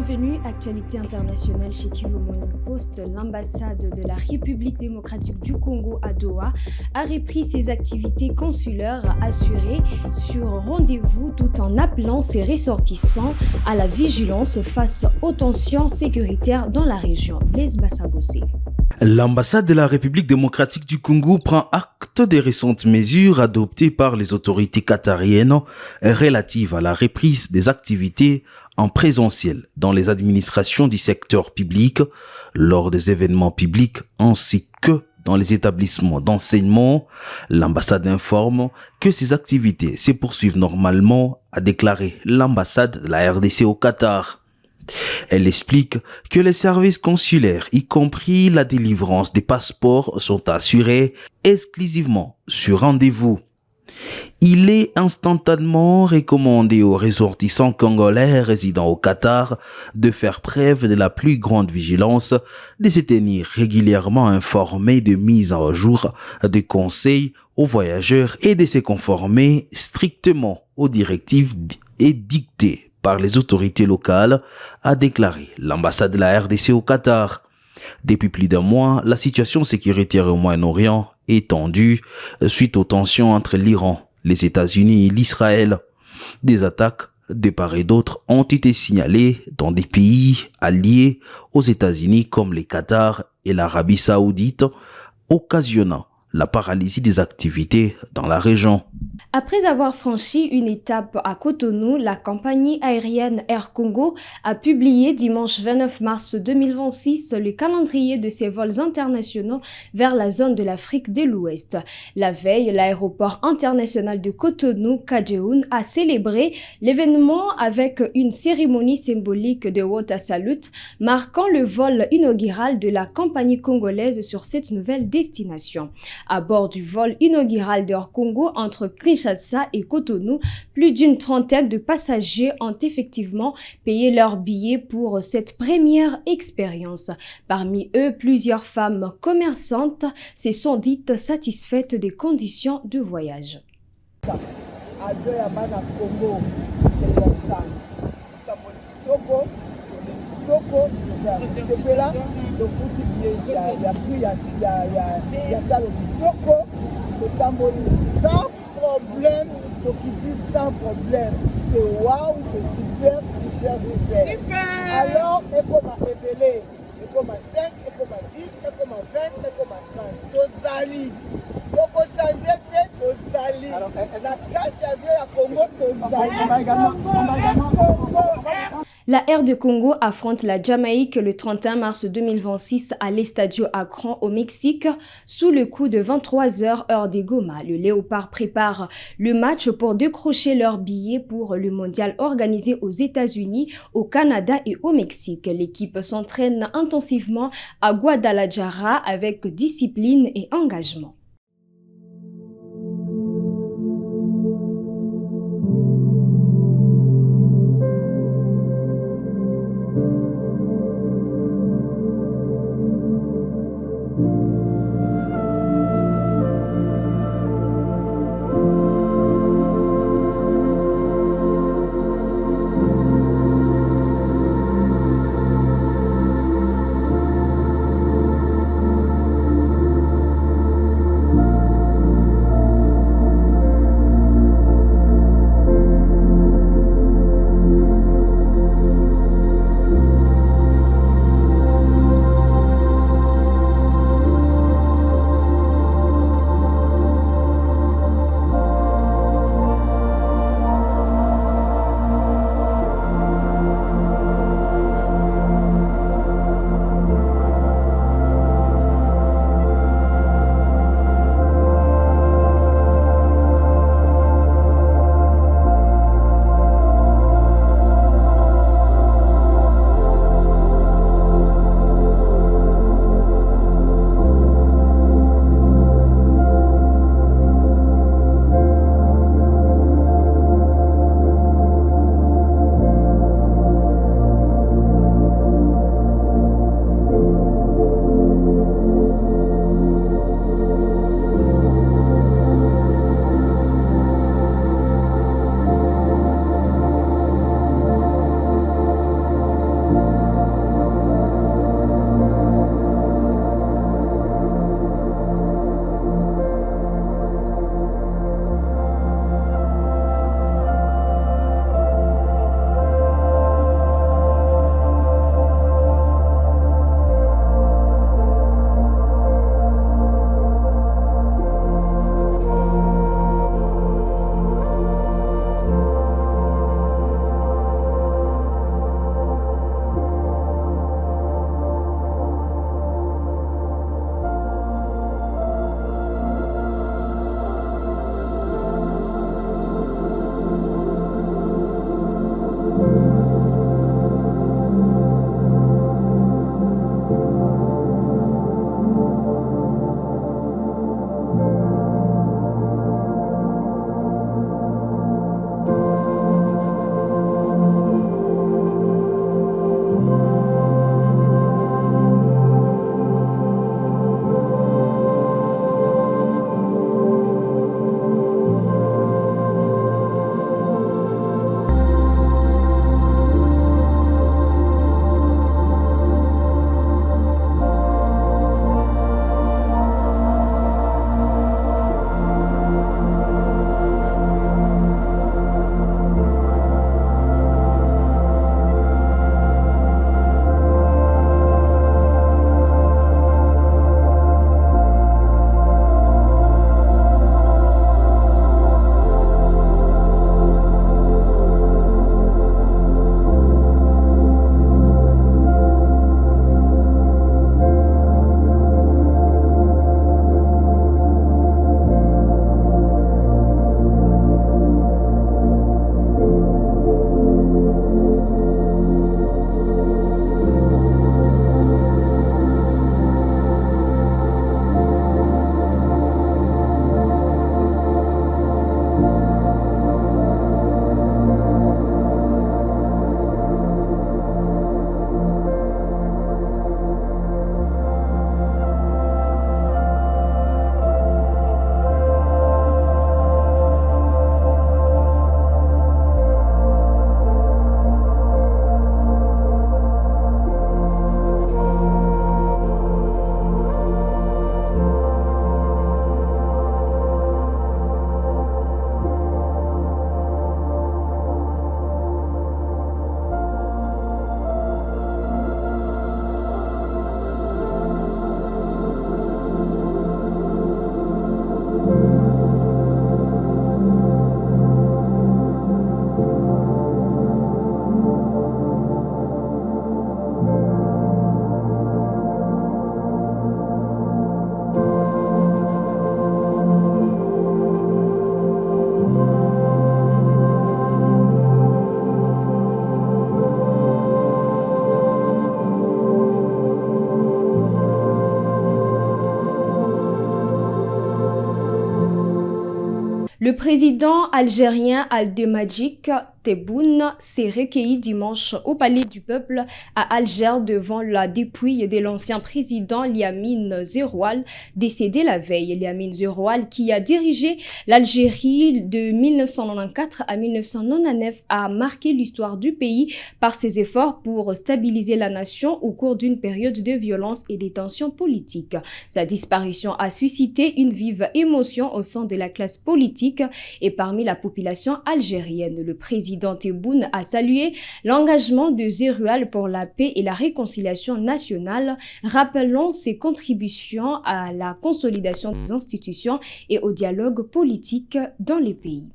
Bienvenue, actualité internationale chez Kivu Morning Post. L'ambassade de la République démocratique du Congo à Doha a repris ses activités consulaires assurées sur rendez-vous tout en appelant ses ressortissants à la vigilance face aux tensions sécuritaires dans la région. Blaise Bassabossé. L'ambassade de la République démocratique du Congo prend acte des récentes mesures adoptées par les autorités qatariennes relatives à la reprise des activités en présentiel dans les administrations du secteur public, lors des événements publics ainsi que dans les établissements d'enseignement. L'ambassade informe que ces activités se poursuivent normalement, a déclaré l'ambassade de la RDC au Qatar. Elle explique que les services consulaires, y compris la délivrance des passeports, sont assurés exclusivement sur rendez-vous. Il est instantanément recommandé aux ressortissants congolais résidant au Qatar de faire preuve de la plus grande vigilance, de se tenir régulièrement informés de mise à jour des conseils aux voyageurs et de se conformer strictement aux directives édictées par les autorités locales, a déclaré l'ambassade de la RDC au Qatar. Depuis plus d'un mois, la situation sécuritaire au Moyen-Orient est tendue suite aux tensions entre l'Iran, les États-Unis et l'Israël. Des attaques de part et d'autre ont été signalées dans des pays alliés aux États-Unis comme le Qatar et l'Arabie Saoudite, occasionnant la paralysie des activités dans la région. Après avoir franchi une étape à Cotonou, la compagnie aérienne Air Congo a publié dimanche 29 mars 2026 le calendrier de ses vols internationaux vers la zone de l'Afrique de l'Ouest. La veille, l'aéroport international de Cotonou, Kadjehoun, a célébré l'événement avec une cérémonie symbolique de haute salute, marquant le vol inaugural de la compagnie congolaise sur cette nouvelle destination. À bord du vol inaugural d'Air Congo entre Kinshasa et Cotonou, plus d'une trentaine de passagers ont effectivement payé leur billet pour cette première expérience. Parmi eux, plusieurs femmes commerçantes se sont dites satisfaites des conditions de voyage. Problème, donc ils disent sans problème. C'est waouh, c'est super. Alors, et comme à révéler, et comme à 5, et comme à 10, et comme à 20, et comme à 30. Tozali. Donc on changeait de Tozali. La carte d'avion à Congo, Tozali. La Air de Congo affronte la Jamaïque le 31 mars 2026 à l'Estadio Akron au Mexique sous le coup de 23h heure des Goma. Le Léopard prépare le match pour décrocher leur billet pour le mondial organisé aux États-Unis, au Canada et au Mexique. L'équipe s'entraîne intensivement à Guadalajara avec discipline et engagement. Le président algérien Abdelmadjid Tebboune s'est recueilli dimanche au Palais du Peuple à Alger devant la dépouille de l'ancien président Lamine Zeroual, décédé la veille. Lamine Zeroual, qui a dirigé l'Algérie de 1994 à 1999, a marqué l'histoire du pays par ses efforts pour stabiliser la nation au cours d'une période de violence et de tensions politiques. Sa disparition a suscité une vive émotion au sein de la classe politique et parmi la population algérienne. Le président Tebboune a salué l'engagement de Zeroual pour la paix et la réconciliation nationale, rappelant ses contributions à la consolidation des institutions et au dialogue politique dans les pays.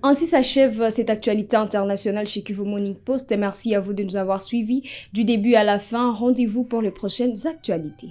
Ainsi s'achève cette actualité internationale chez Kivu Morning Post. Merci à vous de nous avoir suivis du début à la fin. Rendez-vous pour les prochaines actualités.